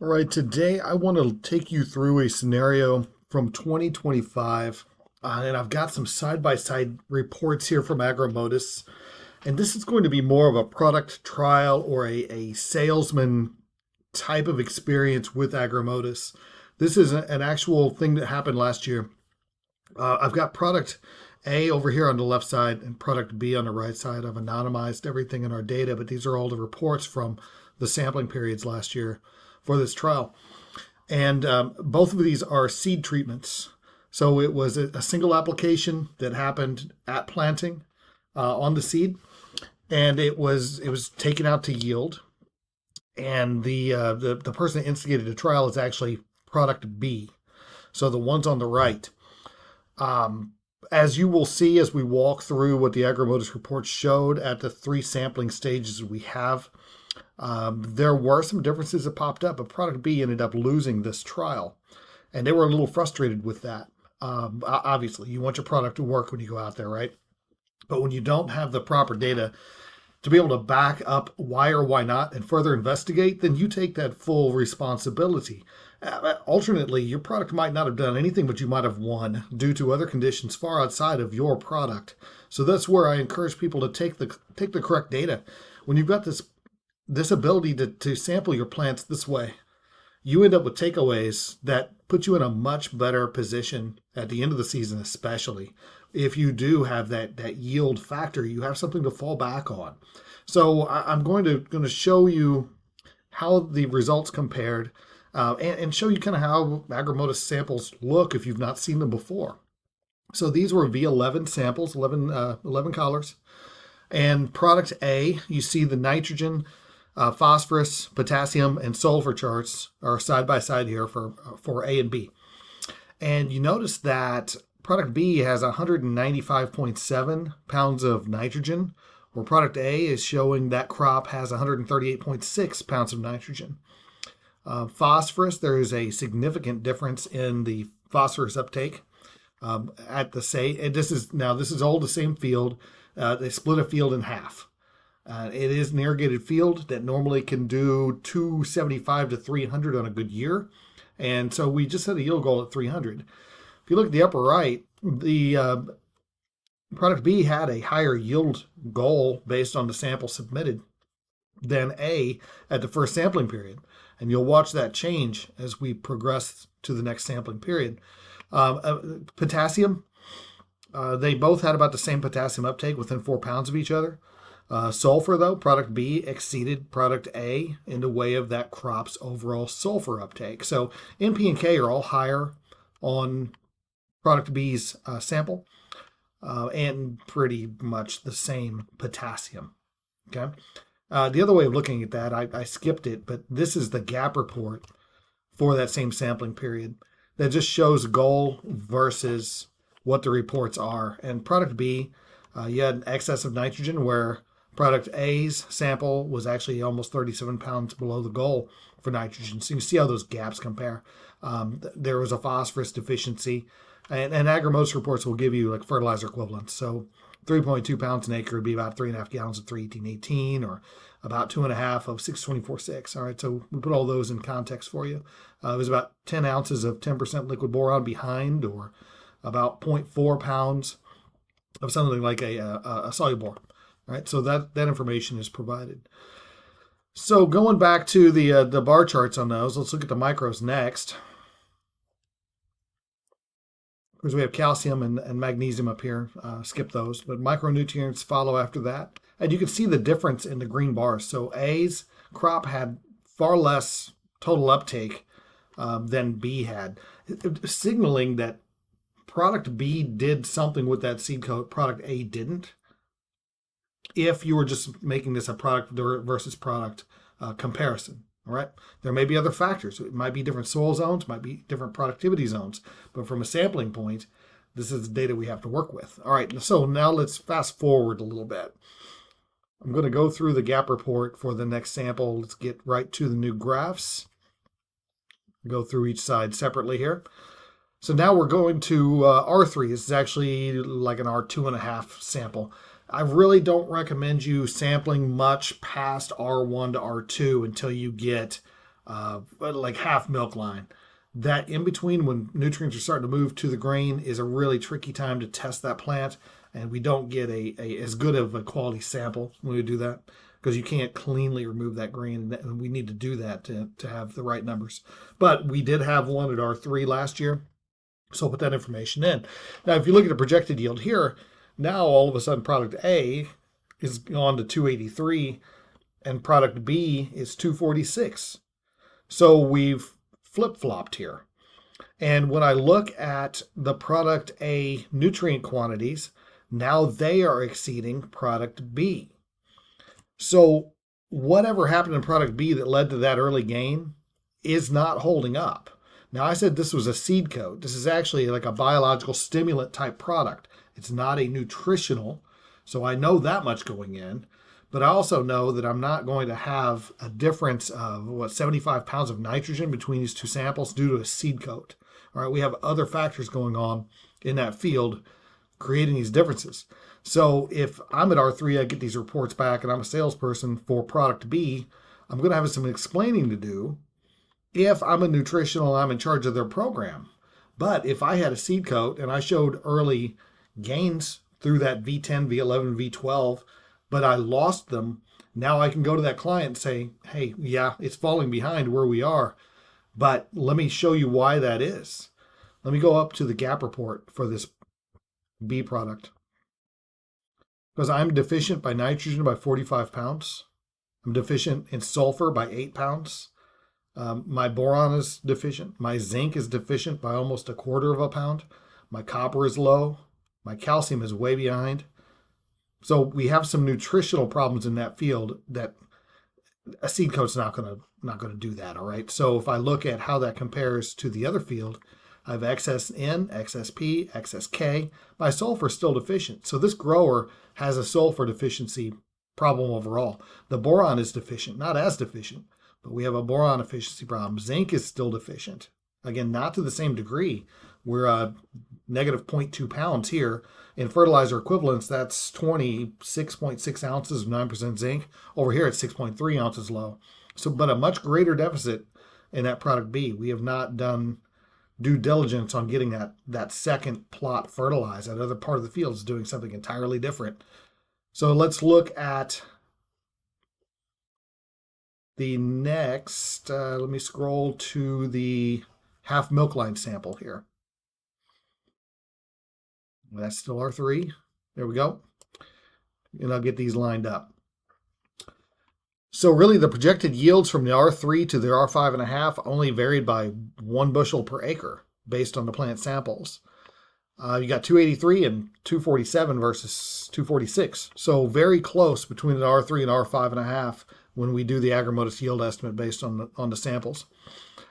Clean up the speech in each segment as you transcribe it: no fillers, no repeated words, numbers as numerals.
All right, today I want to take you through a scenario from 2025, and I've got some side-by-side reports here from Agrimodis, and this is going to be more of a product trial or a salesman type of experience with Agrimodis. This is an actual thing that happened last year. I've got product A over here on the left side and product B on the right side. I've anonymized everything in our data, but these are all the reports from the sampling periods last year for this trial. And both of these are seed treatments. So it was a single application that happened at planting on the seed, and it was taken out to yield. And the person that instigated the trial is actually product B. So the ones on the right. Um, as you will see as we walk through what the Agrimodis report showed at the three sampling stages we have, there were some differences that popped up, but product B ended up losing this trial, and they were a little frustrated with that. Obviously, you want your product to work when you go out there, right? But when you don't have the proper data to be able to back up why or why not and further investigate, then you take that full responsibility. Alternately, your product might not have done anything, but you might have won due to other conditions far outside of your product. So that's where I encourage people to take the correct data. When you've got this ability to sample your plants this way, you end up with takeaways that put you in a much better position at the end of the season, especially if you do have that yield factor. You have something to fall back on. So I'm going to show you how the results compared, and show you kind of how Agrimodis samples look if you've not seen them before. So these were V11 samples, 11 collars. And product A, you see the nitrogen, phosphorus, potassium, and sulfur charts are side by side here for A and B. And you notice that product B has 195.7 pounds of nitrogen, where product A is showing that crop has 138.6 pounds of nitrogen. Phosphorus, there is a significant difference in the phosphorus uptake at the say. And this is all the same field. They split a field in half. It is an irrigated field that normally can do 275 to 300 on a good year. And so we just set a yield goal at 300. If you look at the upper right, the product B had a higher yield goal based on the sample submitted than A at the first sampling period. And you'll watch that change as we progress to the next sampling period. Potassium, they both had about the same potassium uptake within 4 pounds of each other. Sulfur, though, product B exceeded product A in the way of that crop's overall sulfur uptake. So NP and K are all higher on product B's sample, and pretty much the same potassium. Okay. The other way of looking at that, I skipped it, but this is the gap report for that same sampling period that just shows goal versus what the reports are. And product B, you had an excess of nitrogen where product A's sample was actually almost 37 pounds below the goal for nitrogen. So you see how those gaps compare. There was a phosphorus deficiency, and Agrimodis reports will give you like fertilizer equivalents. So 3.2 pounds an acre would be about 3.5 gallons of 31818, or about 2.5 of 624.6. All right, so we put all those in context for you. It was about 10 ounces of 10% liquid boron behind, or about 0.4 pounds of something like a soluble. Right, so that information is provided. So going back to the bar charts on those, let's look at the micros next. Of course, we have calcium and magnesium up here. Skip those, but micronutrients follow after that. And you can see the difference in the green bars. So A's crop had far less total uptake than B had, signaling that product B did something with that seed coat, product A didn't. If you were just making this a product versus product comparison, all right? There may be other factors. It might be different soil zones, might be different productivity zones. But from a sampling point, this is the data we have to work with. All right, so now let's fast forward a little bit. I'm going to go through the gap report for the next sample. Let's get right to the new graphs. Go through each side separately here. So now we're going to R3. This is actually like an R2.5 sample. I really don't recommend you sampling much past R1 to R2 until you get like half milk line. That in between when nutrients are starting to move to the grain is a really tricky time to test that plant, and we don't get a as good of a quality sample when we do that because you can't cleanly remove that grain, and we need to do that to have the right numbers. But we did have one at R3 last year, so I'll put that information in. Now, if you look at the projected yield here, now all of a sudden product A is on to 283 and product B is 246. So we've flip-flopped here. And when I look at the product A nutrient quantities, now they are exceeding product B. So whatever happened in product B that led to that early gain is not holding up. Now, I said this was a seed coat. This is actually like a biological stimulant type product. It's not a nutritional, so I know that much going in. But I also know that I'm not going to have a difference of, 75 pounds of nitrogen between these two samples due to a seed coat. All right, we have other factors going on in that field creating these differences. So if I'm at R3, I get these reports back and I'm a salesperson for product B, I'm going to have some explaining to do if I'm a nutritional, I'm in charge of their program. But if I had a seed coat and I showed early gains through that V10, V11, V12, but I lost them, now I can go to that client and say, hey, yeah, it's falling behind where we are, but let me show you why that is. Let me go up to the gap report for this B product. Because I'm deficient by nitrogen by 45 pounds. I'm deficient in sulfur by 8 pounds. My boron is deficient. My zinc is deficient by almost 1/4 of a pound. My copper is low. My calcium is way behind. So we have some nutritional problems in that field that a seed coat's not gonna do that. All right. So if I look at how that compares to the other field, I have excess N, excess P, excess K. My sulfur is still deficient. So this grower has a sulfur deficiency problem overall. The boron is deficient, not as deficient, but we have a boron efficiency problem. Zinc is still deficient. Again, not to the same degree. We're negative 0.2 pounds here. In fertilizer equivalents, that's 26.6 ounces of 9% zinc. Over here, it's 6.3 ounces low. So, but a much greater deficit in that product B. We have not done due diligence on getting that second plot fertilized. That other part of the field is doing something entirely different. So let's look at the next, let me scroll to the half milk line sample here. That's still R3. There we go. And I'll get these lined up. So really the projected yields from the R3 to the R5.5 only varied by 1 bushel per acre based on the plant samples. You got 283 and 247 versus 246. So very close between the R3 and R5.5 when we do the Agrimodis yield estimate based on the samples.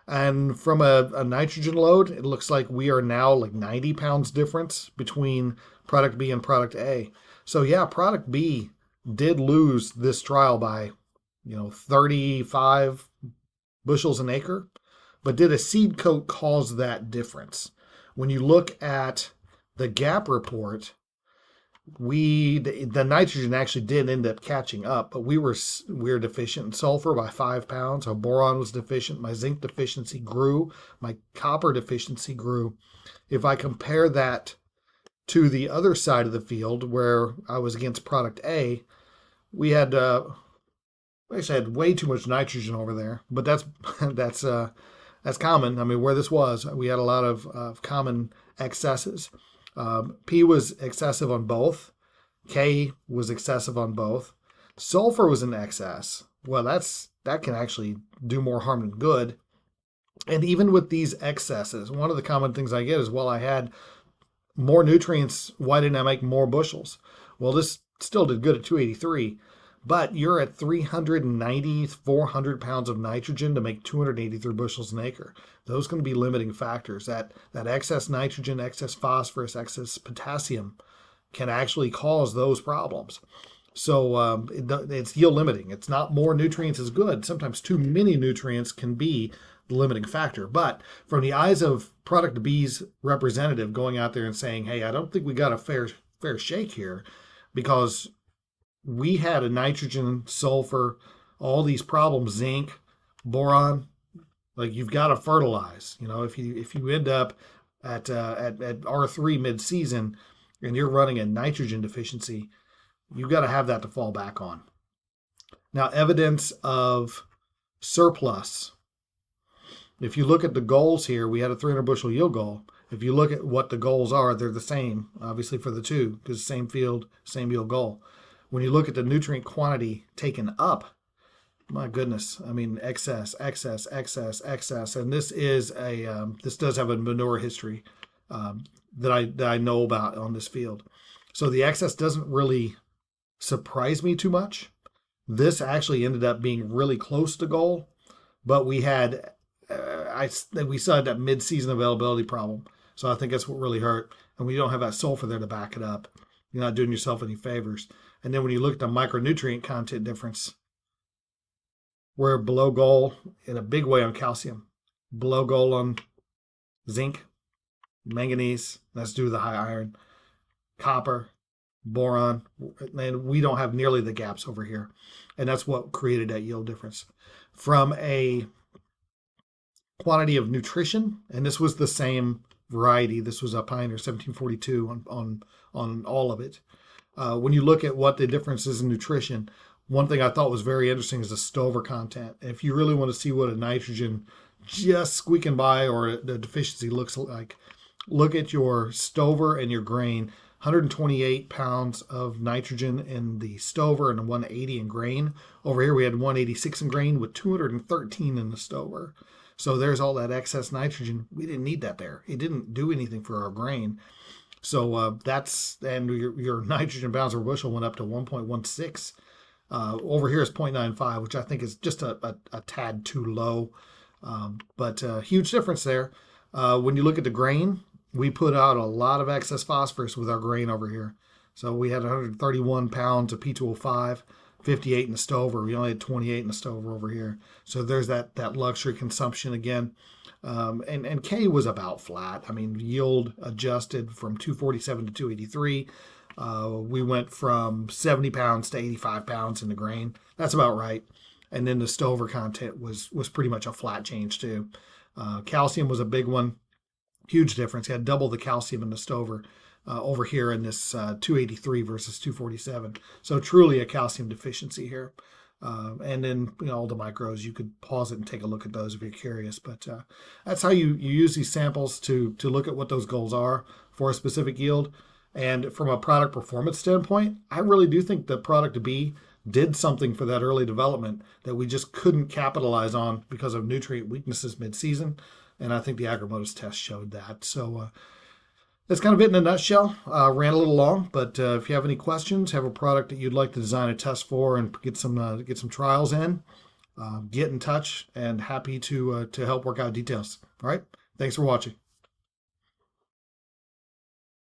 And from a nitrogen load, it looks like we are now like 90 pounds difference between product B and product A. So yeah, product B did lose this trial by 35 bushels an acre, but did a seed coat cause that difference? When you look at the gap report, the nitrogen actually did end up catching up, but we were deficient in sulfur by 5 pounds. Our boron was deficient. My zinc deficiency grew. My copper deficiency grew. If I compare that to the other side of the field where I was against product A, we had actually had way too much nitrogen over there, but that's common. I mean, where this was, we had a lot of common excesses. P was excessive on both. K was excessive on both. Sulfur was in excess. Well, that can actually do more harm than good. And even with these excesses, one of the common things I get is, well, I had more nutrients. Why didn't I make more bushels? Well, this still did good at 283, but you're at 390, 400 pounds of nitrogen to make 283 bushels an acre. Those can be limiting factors. That excess nitrogen, excess phosphorus, excess potassium can actually cause those problems. So it's yield limiting. It's not more nutrients is good. Sometimes too many nutrients can be the limiting factor. But from the eyes of product B's representative going out there and saying, hey, I don't think we got a fair shake here, because we had a nitrogen, sulfur, all these problems, zinc, boron, Like you've got to fertilize. If you end up at R3 mid season and you're running a nitrogen deficiency, you've got to have that to fall back on. Now, evidence of surplus. If you look at the goals here, we had a 300 bushel yield goal. If you look at what the goals are, they're the same, obviously, for the two, because same field, same yield goal. When you look at the nutrient quantity taken up, my goodness, I mean, excess. And this is this does have a manure history that I know about on this field. So the excess doesn't really surprise me too much. This actually ended up being really close to goal, but we had we still had that mid-season availability problem. So I think that's what really hurt. And we don't have that sulfur there to back it up. You're not doing yourself any favors. And then when you look at the micronutrient content difference, we're below goal in a big way on calcium, below goal on zinc, manganese, that's due to the high iron, copper, boron, and we don't have nearly the gaps over here. And that's what created that yield difference. From a quantity of nutrition, and this was the same variety, this was a Pioneer 1742 on all of it. When you look at what the difference is in nutrition, one thing I thought was very interesting is the stover content. And if you really want to see what a nitrogen just squeaking by or the deficiency looks like, look at your stover and your grain. 128 pounds of nitrogen in the stover and 180 in grain. Over here we had 186 in grain with 213 in the stover. So there's all that excess nitrogen. We didn't need that there. It didn't do anything for our grain. So and your nitrogen pounds per bushel went up to 1.16. Over here is 0.95, which I think is just a tad too low. But huge difference there. When you look at the grain, we put out a lot of excess phosphorus with our grain over here. So we had 131 pounds of P2O5, 58 in the stover. We only had 28 in the stover over here. So there's that luxury consumption again. And K was about flat. I mean, yield adjusted from 247 to 283. We went from 70 pounds to 85 pounds in the grain. That's about right. And then the stover content was pretty much a flat change too. Calcium was a big one. Huge difference. You had double the calcium in the stover over here in this 283 versus 247. So truly a calcium deficiency here. And then all the micros, you could pause it and take a look at those if you're curious. But that's how you use these samples to look at what those goals are for a specific yield. And from a product performance standpoint, I really do think the product B did something for that early development that we just couldn't capitalize on because of nutrient weaknesses mid-season. And I think the Agrimodis test showed that. So that's kind of it in a nutshell. Ran a little long, but if you have any questions, have a product that you'd like to design a test for and get some trials in, get in touch and happy to help work out details. All right. Thanks for watching.